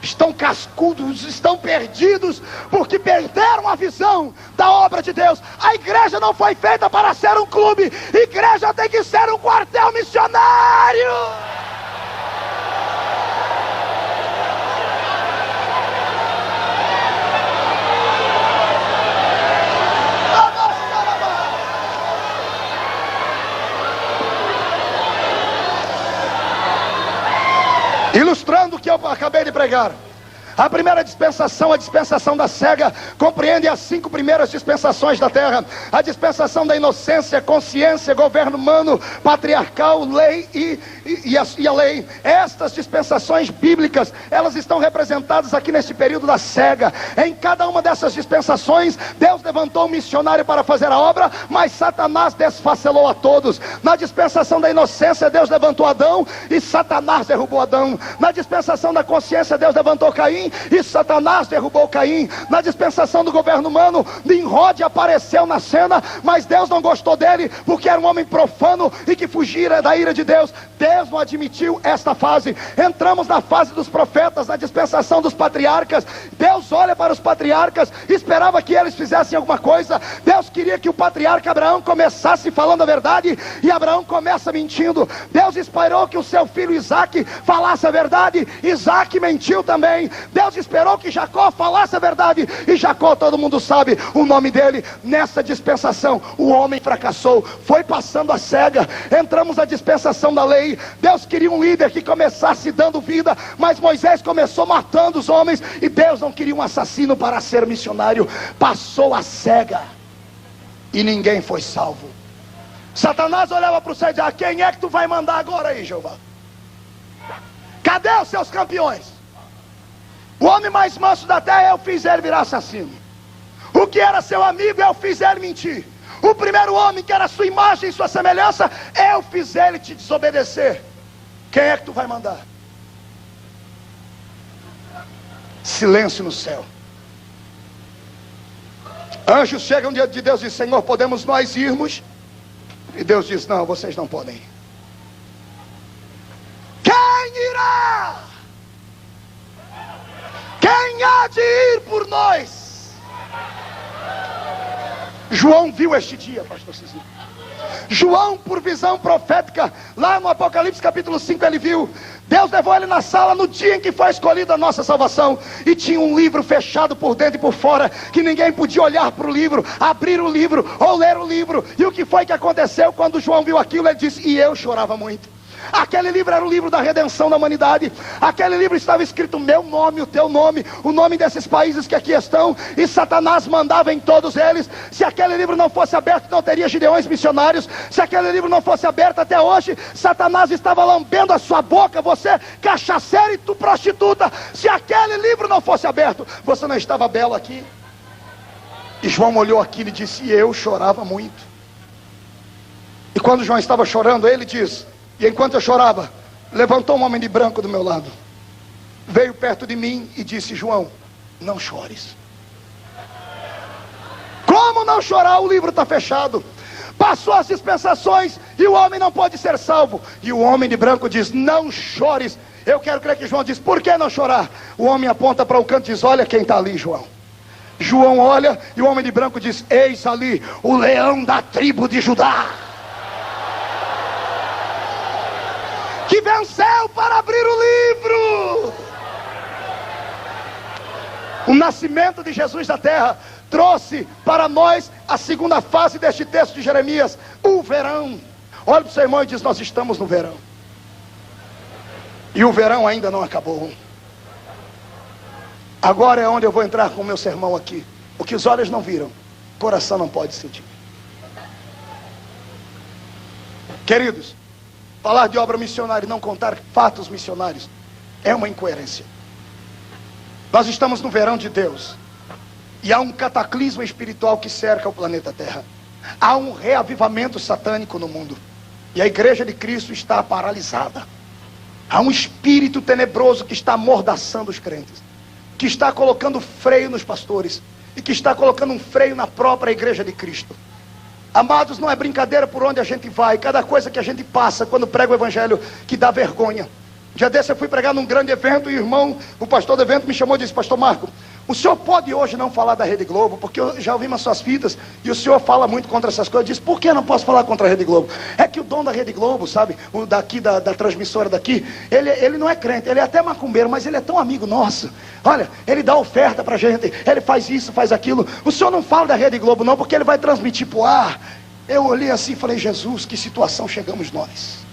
Estão cascudos, estão perdidos, porque perderam a visão da obra de Deus. A igreja não foi feita para ser um clube. Igreja tem que ser um quartel missionário. Ilustrando o que eu acabei de pregar. A primeira dispensação, a dispensação da cega, compreende as 5 primeiras dispensações da terra. A dispensação da inocência, consciência, governo humano, patriarcal, lei e a lei. Estas dispensações bíblicas, elas estão representadas aqui neste período da cega. Em cada uma dessas dispensações, Deus levantou um missionário para fazer a obra, mas Satanás desfacelou a todos. Na dispensação da inocência, Deus levantou Adão e Satanás derrubou Adão. Na dispensação da consciência, Deus levantou Caim e Satanás derrubou Caim. Na dispensação do governo humano, Nimrod apareceu na cena, mas Deus não gostou dele, porque era um homem profano e que fugira da ira de Deus. Deus não admitiu esta fase. Entramos na fase dos profetas, na dispensação dos patriarcas. Deus olha para os patriarcas, esperava que eles fizessem alguma coisa. Deus queria que o patriarca Abraão começasse falando a verdade, e Abraão começa mentindo. Deus esperou que o seu filho Isaque falasse a verdade, Isaque mentiu também. Deus esperou que Jacó falasse a verdade, e Jacó, todo mundo sabe o nome dele. Nessa dispensação, o homem fracassou, foi passando a cega. Entramos na dispensação da lei. Deus queria um líder que começasse dando vida, mas Moisés começou matando os homens, e Deus não queria um assassino para ser missionário. Passou a cega e ninguém foi salvo. Satanás olhava para o céu e dizia: quem é que tu vai mandar agora aí, Jeová? Cadê os seus campeões? O homem mais manso da terra, eu fiz ele virar assassino. O que era seu amigo, eu fiz ele mentir. O primeiro homem que era sua imagem e sua semelhança, eu fiz ele te desobedecer. Quem é que tu vai mandar? Silêncio no céu. Anjos chegam diante de Deus e dizem: Senhor, podemos nós irmos? E Deus diz: não, vocês não podem. Quem irá? Quem há de ir por nós? João viu este dia, pastor Cizinho. João, por visão profética, lá no Apocalipse capítulo 5, ele viu. Deus levou ele na sala no dia em que foi escolhida a nossa salvação, e tinha um livro fechado por dentro e por fora, que ninguém podia olhar para o livro, abrir o livro ou ler o livro. E o que foi que aconteceu quando João viu aquilo? Ele disse: e eu chorava muito. Aquele livro era o livro da redenção da humanidade. Aquele livro estava escrito o meu nome, o teu nome, o nome desses países que aqui estão, e Satanás mandava em todos eles. Se aquele livro não fosse aberto, não teria Gideões missionários. Se aquele livro não fosse aberto até hoje, Satanás estava lambendo a sua boca, você cachaceira e tu prostituta. Se aquele livro não fosse aberto, você não estava belo aqui. E João olhou aquilo e disse: e eu chorava muito. E quando João estava chorando, ele diz: e enquanto eu chorava, levantou um homem de branco do meu lado, veio perto de mim e disse: João, não chores. Como não chorar? O livro está fechado. Passou as dispensações e o homem não pode ser salvo. E o homem de branco diz: não chores. Eu quero crer que João diz: por que não chorar? O homem aponta para o canto e diz: olha quem está ali, João. João olha e o homem de branco diz: eis ali o leão da tribo de Judá. que venceu para abrir o livro. O nascimento de Jesus da terra trouxe para nós a segunda fase deste texto de Jeremias, o verão. Olha para o seu irmão e diz: nós estamos no verão. E o verão ainda não acabou. Agora é onde eu vou entrar com o meu sermão aqui. O que os olhos não viram, o coração não pode sentir. Queridos, falar de obra missionária e não contar fatos missionários é uma incoerência. Nós estamos no verão de Deus. E há um cataclismo espiritual que cerca o planeta Terra. Há um reavivamento satânico no mundo. E a igreja de Cristo está paralisada. Há um espírito tenebroso que está amordaçando os crentes, que está colocando freio nos pastores, e que está colocando um freio na própria igreja de Cristo. Amados, não é brincadeira por onde a gente vai. Cada coisa que a gente passa quando prega o evangelho que dá vergonha. Um dia desse eu fui pregar num grande evento, e o irmão, o pastor do evento me chamou e disse: pastor Marco, o senhor pode hoje não falar da Rede Globo, porque eu já ouvi umas suas fitas, e o senhor fala muito contra essas coisas. Eu disse: por que eu não posso falar contra a Rede Globo? É que o dono da Rede Globo, sabe, o daqui, da transmissora daqui, ele não é crente, ele é até macumbeiro, mas ele é tão amigo nosso. Olha, ele dá oferta pra gente, ele faz isso, faz aquilo. O senhor não fala da Rede Globo não, porque ele vai transmitir pro ar. Eu olhei assim e falei: Jesus, que situação chegamos nós.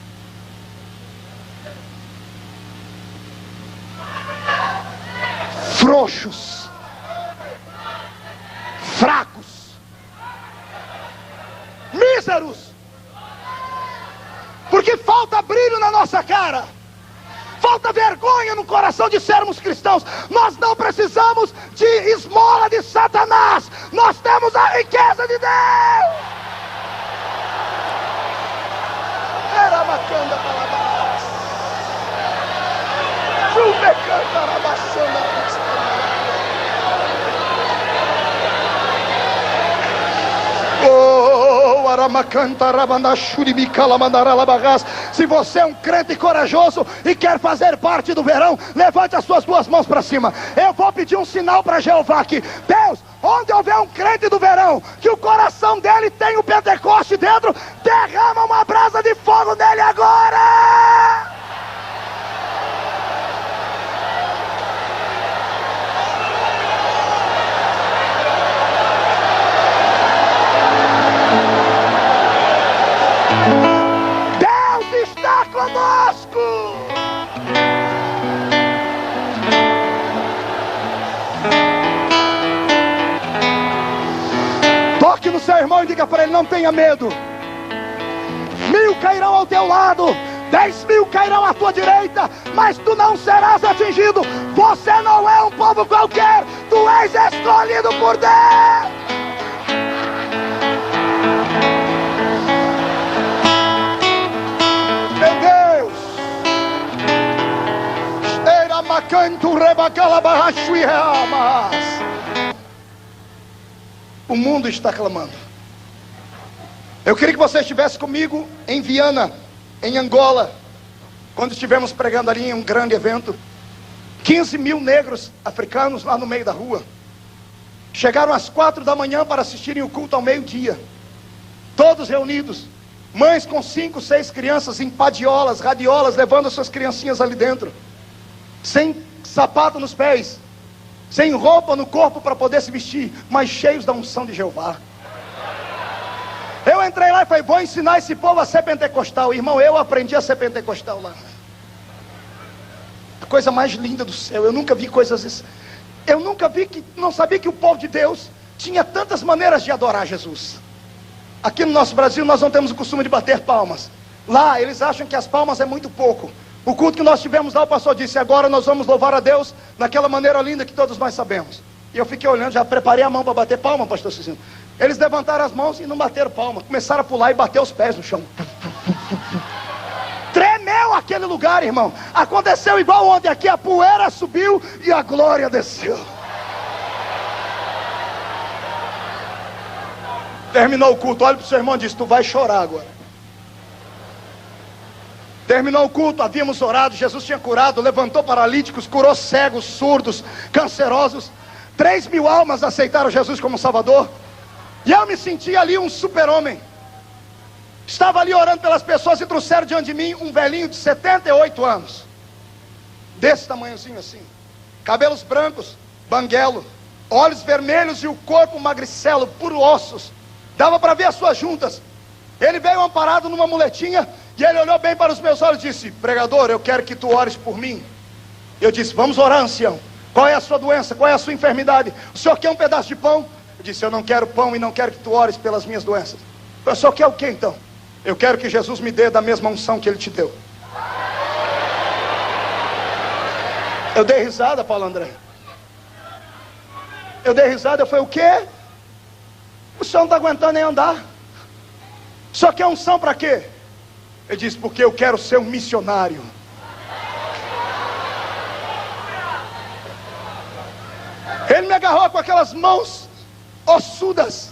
Frouxos, fracos, míseros, porque falta brilho na nossa cara, falta vergonha no coração de sermos cristãos. Nós não precisamos de esmola de Satanás, nós temos a riqueza de Deus. Era bacana para se você é um crente corajoso e quer fazer parte do verão, levante as suas duas mãos para cima. Eu vou pedir um sinal para Jeová aqui. Deus, onde houver um crente do verão, que o coração dele tem o Pentecoste dentro, derrama uma brasa de fogo nele agora. Conosco. Toque no seu irmão e diga para ele: não tenha medo. 1000 cairão ao teu lado, 10.000 cairão à tua direita, mas tu não serás atingido. Você não é um povo qualquer, tu és escolhido por Deus. O mundo está clamando. Eu queria que você estivesse comigo em Viana, em Angola, quando estivemos pregando ali em um grande evento. 15.000 negros africanos lá no meio da rua. Chegaram às 4 da manhã para assistirem o culto ao meio-dia. Todos reunidos. Mães com 5, 6 crianças em padiolas, radiolas, levando as suas criancinhas ali dentro. Sem sapato nos pés, sem roupa no corpo para poder se vestir, mas cheios da unção de Jeová. Eu entrei lá e falei: vou ensinar esse povo a ser pentecostal. Irmão, eu aprendi a ser pentecostal lá. A coisa mais linda do céu. Eu nunca vi coisas assim. Eu nunca vi não sabia que o povo de Deus tinha tantas maneiras de adorar Jesus. Aqui no nosso Brasil nós não temos o costume de bater palmas. Lá eles acham que as palmas é muito pouco. O culto que nós tivemos lá, o pastor disse: agora nós vamos louvar a Deus naquela maneira linda que todos nós sabemos. E eu fiquei olhando, já preparei a mão para bater palma, pastor Cizinho. Eles levantaram as mãos e não bateram palma, começaram a pular e bater os pés no chão. Tremeu aquele lugar, irmão. Aconteceu igual ontem aqui, a poeira subiu e a glória desceu. Terminou o culto, olha para o seu irmão e diz: tu vai chorar agora. Terminou o culto, havíamos orado, Jesus tinha curado, levantou paralíticos, curou cegos, surdos, cancerosos. 3.000 almas aceitaram Jesus como Salvador. E eu me senti ali um super-homem. Estava ali orando pelas pessoas e trouxeram diante de mim um velhinho de 78 anos. Desse tamanhozinho assim. Cabelos brancos, banguelo, olhos vermelhos e o corpo magricelo, puro ossos. Dava para ver as suas juntas. Ele veio amparado numa muletinha e ele olhou bem para os meus olhos e disse: pregador, eu quero que tu ores por mim. Eu disse: vamos orar, ancião. Qual é a sua doença? Qual é a sua enfermidade? O senhor quer um pedaço de pão? Eu disse: eu não quero pão e não quero que tu ores pelas minhas doenças. O senhor quer o que então? Eu quero que Jesus me dê da mesma unção que ele te deu. Eu dei risada, Paulo André. Eu dei risada, eu falei: o quê? O senhor não está aguentando nem andar. O senhor quer unção para quê? Ele disse: porque eu quero ser um missionário. Ele me agarrou com aquelas mãos ossudas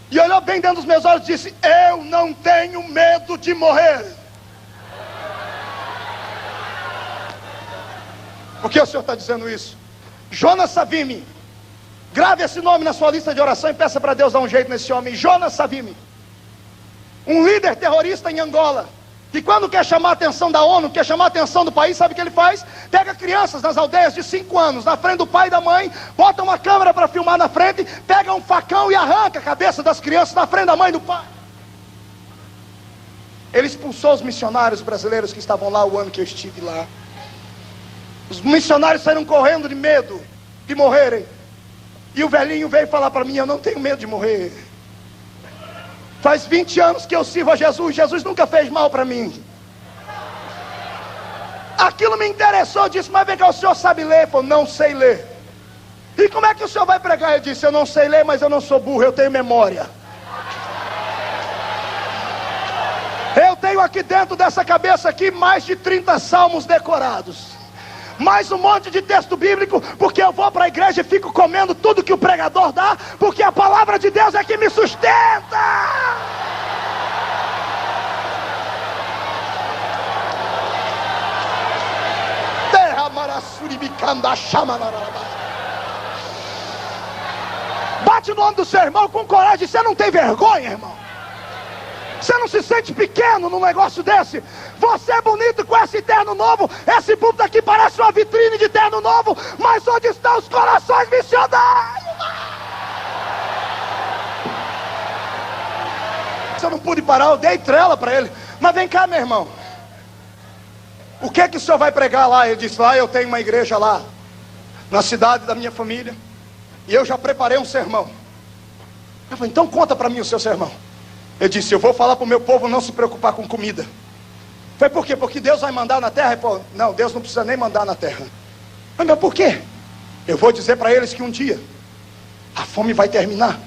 e olhou bem dentro dos meus olhos e disse: eu não tenho medo de morrer. Por que o senhor está dizendo isso? Jonas Savimbi. Grave esse nome na sua lista de oração e peça para Deus dar um jeito nesse homem. Jonas Savimbi, um líder terrorista em Angola, que quando quer chamar a atenção da ONU, quer chamar a atenção do país, sabe o que ele faz? Pega crianças nas aldeias de 5 anos, na frente do pai e da mãe, bota uma câmera para filmar na frente, pega um facão e arranca a cabeça das crianças na frente da mãe e do pai. Ele expulsou os missionários brasileiros que estavam lá o ano que eu estive lá. Os missionários saíram correndo de medo de morrerem. E o velhinho veio falar para mim: eu não tenho medo de morrer. Faz 20 anos que eu sirvo a Jesus. Jesus nunca fez mal para mim. Aquilo me interessou. Eu disse: mas vem cá, o senhor sabe ler? Ele falou: não sei ler. E como é que o senhor vai pregar? Eu disse: eu não sei ler, mas eu não sou burro, eu tenho memória. Eu tenho aqui dentro dessa cabeça aqui mais de 30 salmos decorados, mais um monte de texto bíblico, porque eu vou para a igreja e fico comendo tudo que o pregador dá, porque a palavra de Deus é que me sustenta. Bate no nome do seu irmão com coragem. Você não tem vergonha, irmão? Você não se sente pequeno num negócio desse? Você é bonito com esse terno novo. Esse púlpito aqui parece uma vitrine de terno novo, mas onde estão os corações missionários? Eu não pude parar, eu dei trela para ele. Mas vem cá, meu irmão, o que é que o senhor vai pregar lá? Ele disse: lá eu tenho uma igreja lá, na cidade da minha família, e eu já preparei um sermão. Eu falei: então conta para mim o seu sermão. Ele disse: eu vou falar para o meu povo não se preocupar com comida. Foi por quê? Porque Deus vai mandar na terra? Ele falou: não, Deus não precisa nem mandar na terra. Mas por quê? Eu vou dizer para eles que um dia a fome vai terminar,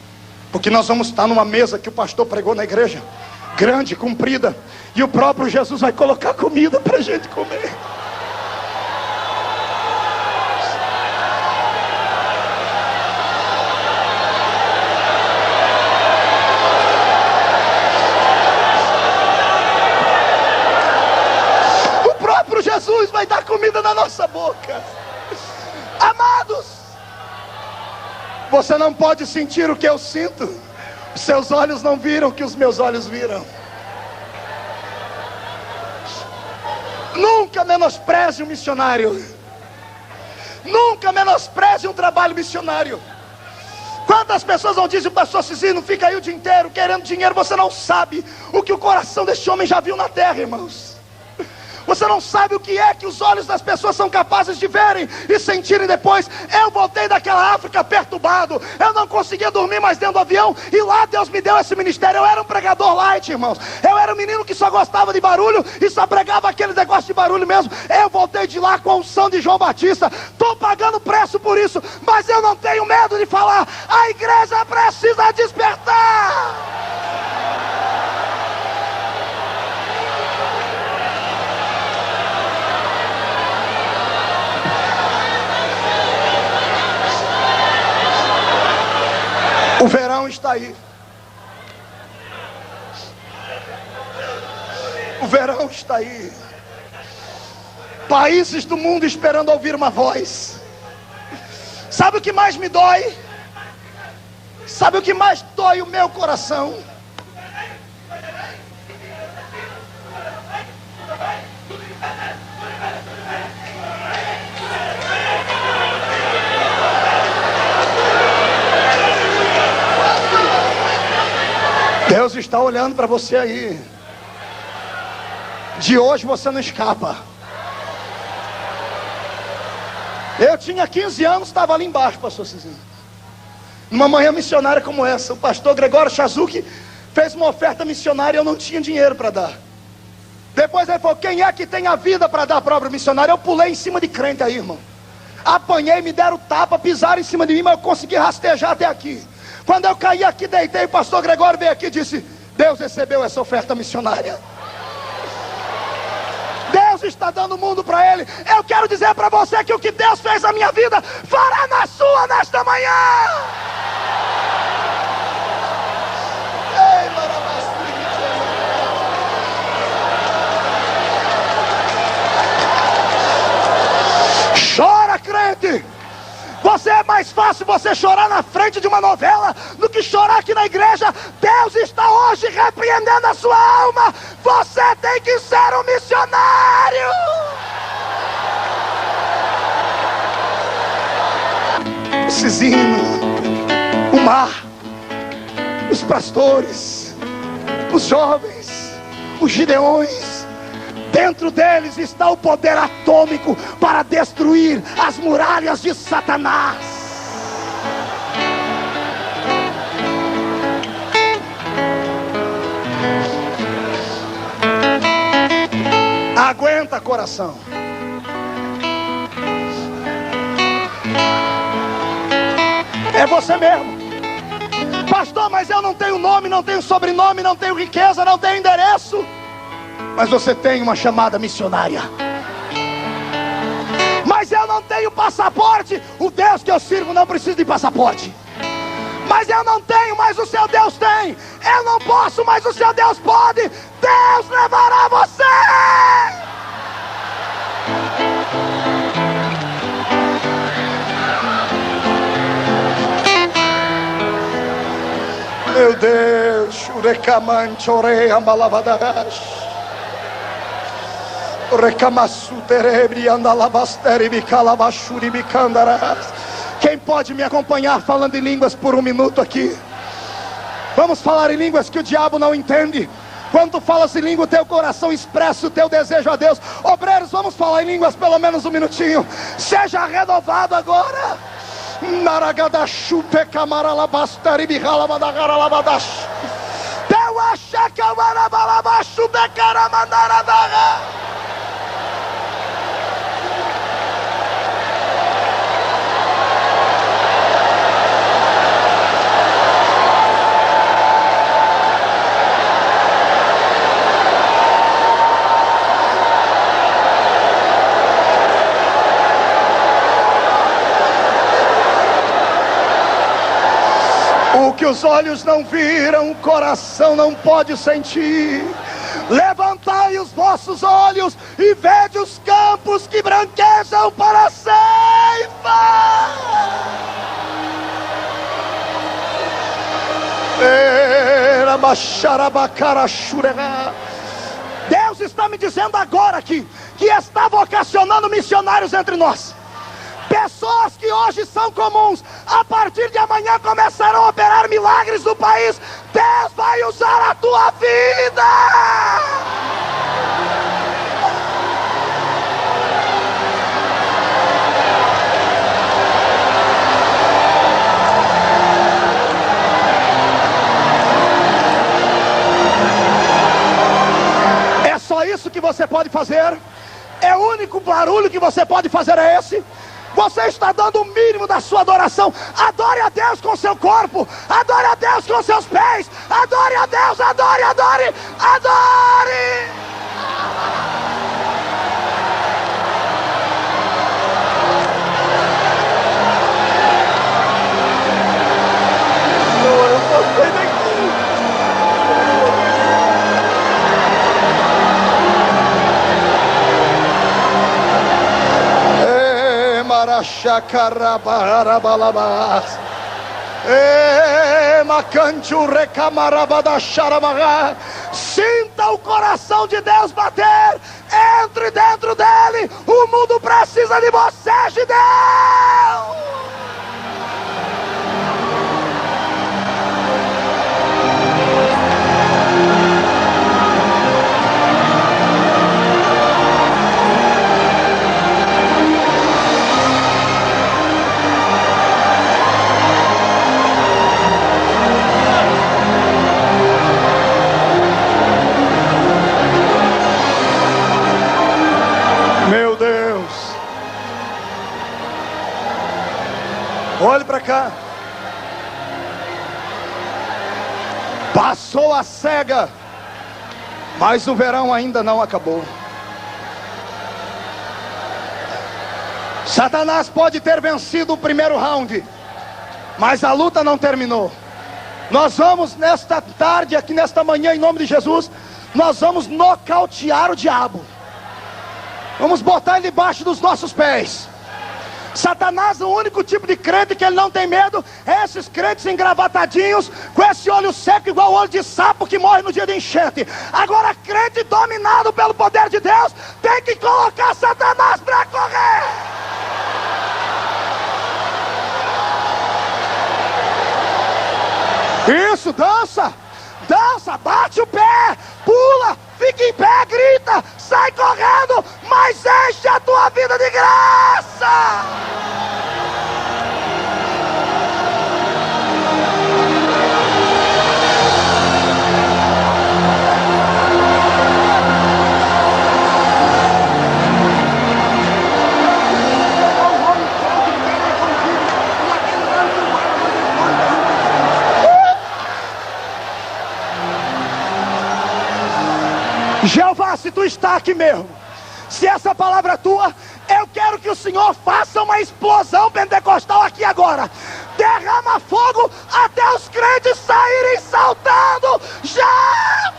porque nós vamos estar numa mesa que o pastor pregou na igreja, grande, comprida, e o próprio Jesus vai colocar comida para a gente comer. Jesus vai dar comida na nossa boca. Amados, você não pode sentir o que eu sinto. Os seus olhos não viram o que os meus olhos viram. Nunca menospreze um missionário. Nunca menospreze um trabalho missionário. Quantas pessoas vão dizer: o pastor Cizino fica aí o dia inteiro querendo dinheiro. Você não sabe o que o coração desse homem já viu na terra, irmãos. Você não sabe o que é que os olhos das pessoas são capazes de verem e sentirem depois. Eu voltei daquela África perturbado, eu não conseguia dormir mais dentro do avião, e lá Deus me deu esse ministério. Eu era um pregador light, irmãos. Eu era um menino que só gostava de barulho e só pregava aquele negócio de barulho mesmo. Eu voltei de lá com a unção de João Batista. Estou pagando preço por isso, mas eu não tenho medo de falar. A igreja precisa despertar. O verão está aí. O verão está aí. Países do mundo esperando ouvir uma voz. Sabe o que mais me dói? Sabe o que mais dói o meu coração? Deus está olhando para você aí. De hoje você não escapa. Eu tinha 15 anos, estava ali embaixo, pastor Cizinho, numa manhã missionária como essa. O pastor Gregório Chazuki fez uma oferta missionária e eu não tinha dinheiro para dar. Depois ele falou: quem é que tem a vida para dar para a obra missionária? Eu pulei em cima de crente aí, irmão. Apanhei, me deram tapa, pisaram em cima de mim, mas eu consegui rastejar até aqui. Quando eu caí aqui, deitei, o pastor Gregório veio aqui e disse: Deus recebeu essa oferta missionária. Deus está dando o mundo para ele. Eu quero dizer para você que o que Deus fez na minha vida fará na sua nesta manhã. Chora, crente. Você é mais fácil você chorar na frente de uma novela do que chorar aqui na igreja. Deus está hoje repreendendo a sua alma. Você tem que ser um missionário. Esses hinos, o mar, os pastores, os jovens, os gideões, dentro deles está o poder atômico para destruir as muralhas de Satanás. Aguenta, coração. É você mesmo. Pastor, mas eu não tenho nome, não tenho sobrenome, não tenho riqueza, não tenho endereço. Mas você tem uma chamada missionária. Mas eu não tenho passaporte. O Deus que eu sirvo não precisa de passaporte. Mas eu não tenho, mas o seu Deus tem. Eu não posso, mas o seu Deus pode. Deus levará você. Meu Deus, Urecamanchore Ambalavadash. Quem pode me acompanhar falando em línguas por um minuto aqui? Vamos falar em línguas que o diabo não entende. Quando tu falas em língua, o teu coração expressa o teu desejo a Deus. Obreiros, vamos falar em línguas pelo menos um minutinho. Seja renovado agora. O que os olhos não viram, o coração não pode sentir. Levantai os vossos olhos e vede os campos que branquejam para a ceifa. Deus está me dizendo agora aqui que está vocacionando missionários entre nós. Pessoas que hoje são comuns, a partir de amanhã começarão a operar milagres no país. Deus vai usar a tua vida. É só isso que você pode fazer? É o único barulho que você pode fazer é esse? Você está dando o mínimo da sua adoração. Adore a Deus com seu corpo. Adore a Deus com seus pés. Adore a Deus, adore, adore, adore. Sinta o coração de Deus bater. Entre dentro dele. O mundo precisa de você, Gideão. Olhe para cá. Passou a cega, mas o verão ainda não acabou. Satanás pode ter vencido o primeiro round, mas a luta não terminou. Nós vamos nesta tarde, aqui nesta manhã, em nome de Jesus, nós vamos nocautear o diabo. Vamos botar ele debaixo dos nossos pés. Satanás, o único tipo de crente que ele não tem medo é esses crentes engravatadinhos, com esse olho seco igual o olho de sapo que morre no dia de enchente. Agora, crente dominado pelo poder de Deus tem que colocar Satanás para correr. Isso, dança, dança, bate o pé, pula, fica em pé, grita, sai correndo, mas enche a tua vida de graça. Jeová, se tu está aqui mesmo, se essa palavra é tua, eu quero que o Senhor faça uma explosão pentecostal aqui agora. Derrama fogo até os crentes saírem saltando. Já!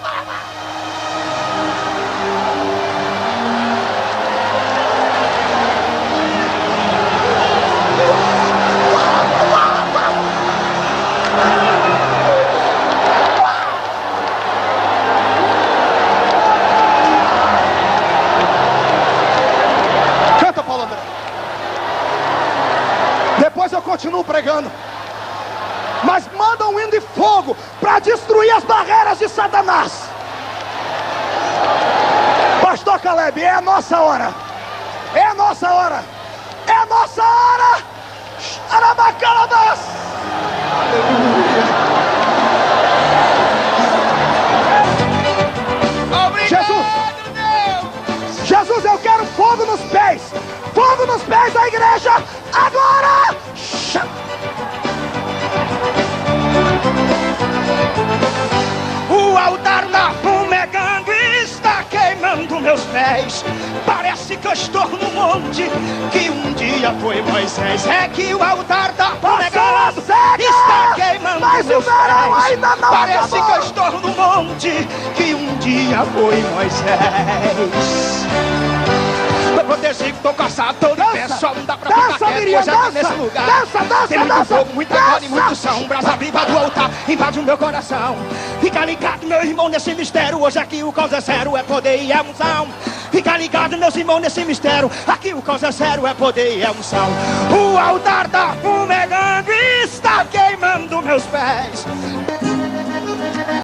Depois eu continuo pregando. Mas manda um hino de fogo para destruir as barreiras de Satanás. Pastor Caleb, é a nossa hora. É a nossa hora. É a nossa hora. Arabacarabás. Jesus, Jesus, eu quero fogo nos pés. Fogo nos pés da igreja. Agora. O altar da Fumegando está queimando meus pés. Parece que eu estou no monte que um dia foi Moisés. É que o altar da Fumegando está queimando meus pés. Parece que eu estou no monte que um dia foi Moisés. Tô protegido, tô coçado, tô de pé. Só não dá pra ficar quieto, pois já tá nesse lugar. Tem muito fogo, muita glória e muito som. Brasa viva do altar, invade o meu coração. Fica ligado, meu irmão, nesse mistério. Hoje aqui o causa é zero, é poder e é unção. Fica ligado, meus irmãos, nesse mistério. Aqui o causa é zero, é poder e é unção. O altar da Fumegando está queimando meus pés.